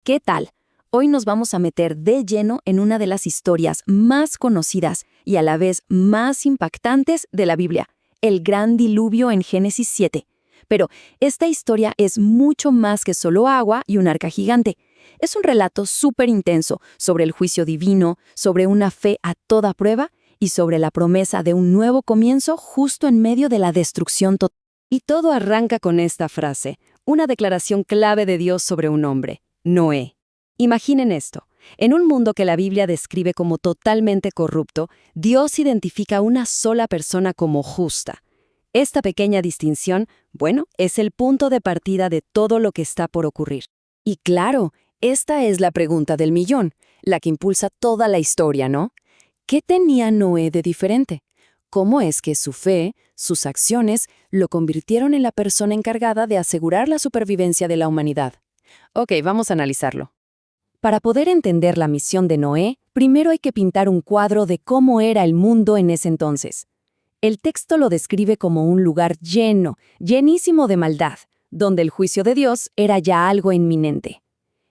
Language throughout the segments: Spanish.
¿Qué tal? Hoy nos vamos a meter de lleno en una de las historias más conocidas y a la vez más impactantes de la Biblia, el gran diluvio en Génesis 7. Pero esta historia es mucho más que solo agua y un arca gigante. Es un relato súper intenso sobre el juicio divino, sobre una fe a toda prueba y sobre la promesa de un nuevo comienzo justo en medio de la destrucción total. Y todo arranca con esta frase, una declaración clave de Dios sobre un hombre, Noé. Imaginen esto. En un mundo que la Biblia describe como totalmente corrupto, Dios identifica a una sola persona como justa. Esta pequeña distinción, bueno, es el punto de partida de todo lo que está por ocurrir. Y claro, esta es la pregunta del millón, la que impulsa toda la historia, ¿no? ¿Qué tenía Noé de diferente? ¿Cómo es que su fe, sus acciones, lo convirtieron en la persona encargada de asegurar la supervivencia de la humanidad? Ok, vamos a analizarlo. Para poder entender la misión de Noé, primero hay que pintar un cuadro de cómo era el mundo en ese entonces. El texto lo describe como un lugar llenísimo de maldad, donde el juicio de Dios era ya algo inminente.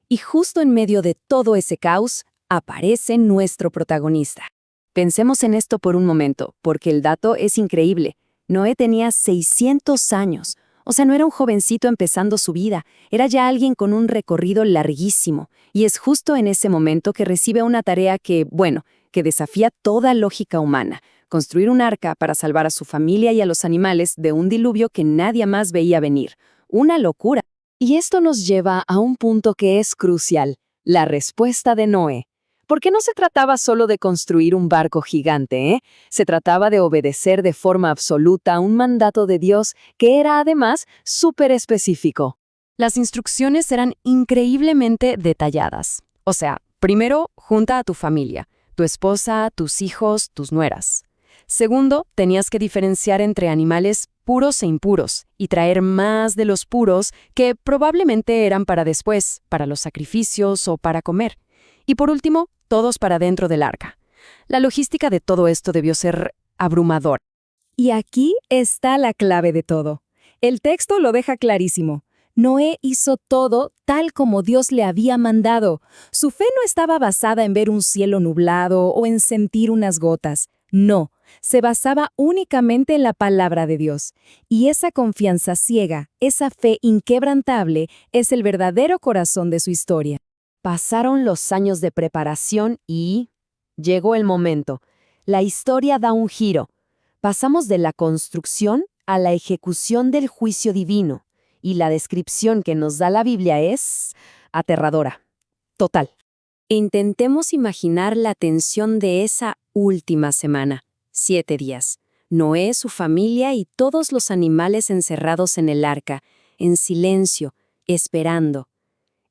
Y justo en medio de todo ese caos, aparece nuestro protagonista. Pensemos en esto por un momento, porque el dato es increíble. Noé tenía 600 años. O sea, no era un jovencito empezando su vida, era ya alguien con un recorrido larguísimo. Y es justo en ese momento que recibe una tarea que desafía toda lógica humana. Construir un arca para salvar a su familia y a los animales de un diluvio que nadie más veía venir. Una locura. Y esto nos lleva a un punto que es crucial, la respuesta de Noé. Porque no se trataba solo de construir un barco gigante, ¿eh? Se trataba de obedecer de forma absoluta un mandato de Dios que era además súper específico. Las instrucciones eran increíblemente detalladas. O sea, primero, junta a tu familia, tu esposa, tus hijos, tus nueras. Segundo, tenías que diferenciar entre animales puros e impuros y traer más de los puros que probablemente eran para después, para los sacrificios o para comer. Y por último, todos para dentro del arca. La logística de todo esto debió ser abrumadora. Y aquí está la clave de todo. El texto lo deja clarísimo. Noé hizo todo tal como Dios le había mandado. Su fe no estaba basada en ver un cielo nublado o en sentir unas gotas. No, se basaba únicamente en la palabra de Dios. Y esa confianza ciega, esa fe inquebrantable, es el verdadero corazón de su historia. Pasaron los años de preparación y llegó el momento. La historia da un giro. Pasamos de la construcción a la ejecución del juicio divino. Y la descripción que nos da la Biblia es aterradora. Total. Intentemos imaginar la tensión de esa última semana, 7 días. Noé, su familia y todos los animales encerrados en el arca, en silencio, esperando.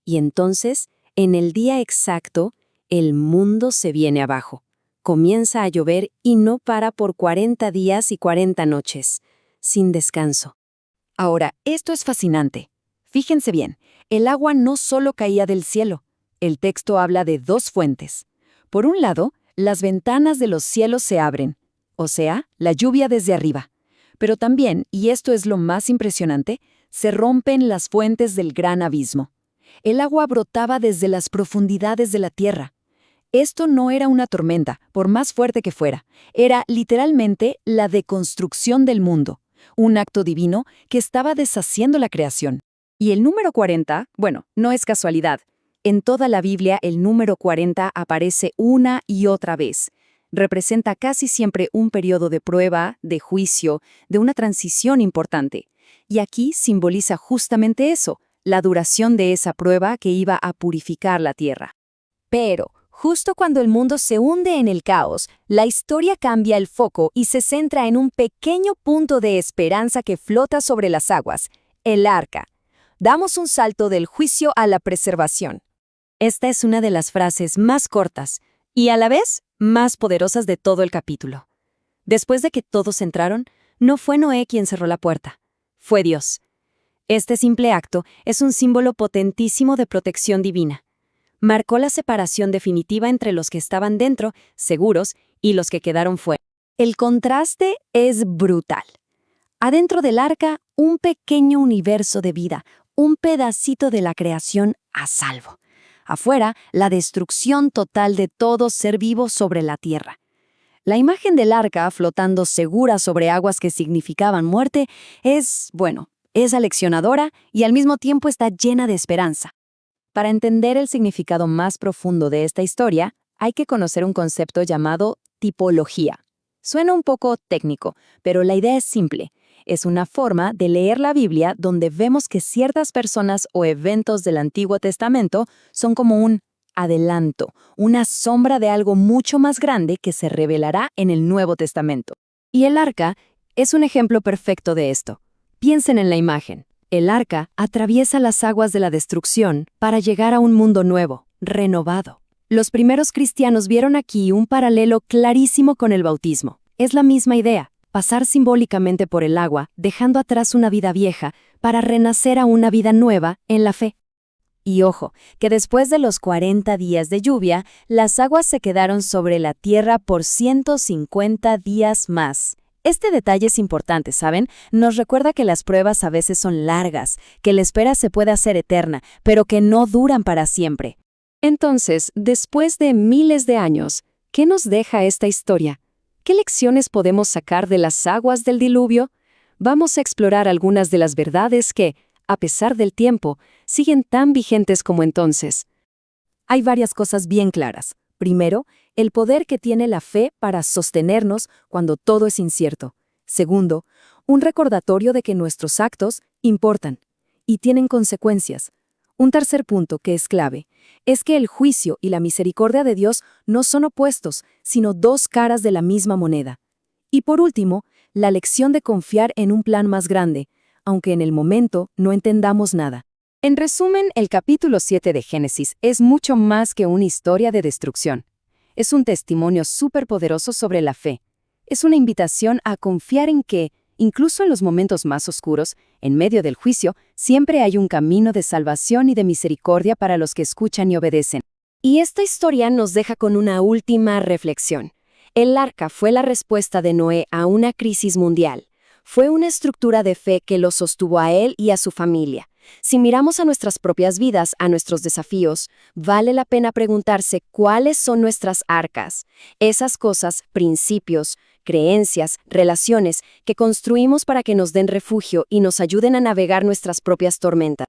Y entonces, en el día exacto, el mundo se viene abajo. Comienza a llover y no para por 40 días y 40 noches, sin descanso. Ahora, esto es fascinante. Fíjense bien, el agua no solo caía del cielo. El texto habla de dos fuentes. Por un lado, las ventanas de los cielos se abren, o sea, la lluvia desde arriba. Pero también, y esto es lo más impresionante, se rompen las fuentes del gran abismo. El agua brotaba desde las profundidades de la tierra. Esto no era una tormenta, por más fuerte que fuera. Era literalmente la deconstrucción del mundo. Un acto divino que estaba deshaciendo la creación. Y el número 40, no es casualidad. En toda la Biblia el número 40 aparece una y otra vez. Representa casi siempre un periodo de prueba, de juicio, de una transición importante. Y aquí simboliza justamente eso, la duración de esa prueba que iba a purificar la tierra. Pero, justo cuando el mundo se hunde en el caos, la historia cambia el foco y se centra en un pequeño punto de esperanza que flota sobre las aguas, el arca. Damos un salto del juicio a la preservación. Esta es una de las frases más cortas y a la vez más poderosas de todo el capítulo. Después de que todos entraron, no fue Noé quien cerró la puerta, fue Dios. Este simple acto es un símbolo potentísimo de protección divina. Marcó la separación definitiva entre los que estaban dentro, seguros, y los que quedaron fuera. El contraste es brutal. Adentro del arca, un pequeño universo de vida, un pedacito de la creación a salvo. Afuera, la destrucción total de todo ser vivo sobre la tierra. La imagen del arca flotando segura sobre aguas que significaban muerte es aleccionadora y al mismo tiempo está llena de esperanza. Para entender el significado más profundo de esta historia, hay que conocer un concepto llamado tipología. Suena un poco técnico, pero la idea es simple. Es una forma de leer la Biblia donde vemos que ciertas personas o eventos del Antiguo Testamento son como un adelanto, una sombra de algo mucho más grande que se revelará en el Nuevo Testamento. Y el arca es un ejemplo perfecto de esto. Piensen en la imagen. El arca atraviesa las aguas de la destrucción para llegar a un mundo nuevo, renovado. Los primeros cristianos vieron aquí un paralelo clarísimo con el bautismo. Es la misma idea, pasar simbólicamente por el agua, dejando atrás una vida vieja, para renacer a una vida nueva en la fe. Y ojo, que después de los 40 días de lluvia, las aguas se quedaron sobre la tierra por 150 días más. Este detalle es importante, ¿saben? Nos recuerda que las pruebas a veces son largas, que la espera se puede hacer eterna, pero que no duran para siempre. Entonces, después de miles de años, ¿qué nos deja esta historia? ¿Qué lecciones podemos sacar de las aguas del diluvio? Vamos a explorar algunas de las verdades que, a pesar del tiempo, siguen tan vigentes como entonces. Hay varias cosas bien claras. Primero, el poder que tiene la fe para sostenernos cuando todo es incierto. Segundo, un recordatorio de que nuestros actos importan y tienen consecuencias. Un tercer punto que es clave es que el juicio y la misericordia de Dios no son opuestos, sino dos caras de la misma moneda. Y por último, la lección de confiar en un plan más grande, aunque en el momento no entendamos nada. En resumen, el capítulo 7 de Génesis es mucho más que una historia de destrucción. Es un testimonio superpoderoso sobre la fe. Es una invitación a confiar en que, incluso en los momentos más oscuros, en medio del juicio, siempre hay un camino de salvación y de misericordia para los que escuchan y obedecen. Y esta historia nos deja con una última reflexión. El arca fue la respuesta de Noé a una crisis mundial. Fue una estructura de fe que lo sostuvo a él y a su familia. Si miramos a nuestras propias vidas, a nuestros desafíos, vale la pena preguntarse cuáles son nuestras arcas, esas cosas, principios, creencias, relaciones que construimos para que nos den refugio y nos ayuden a navegar nuestras propias tormentas.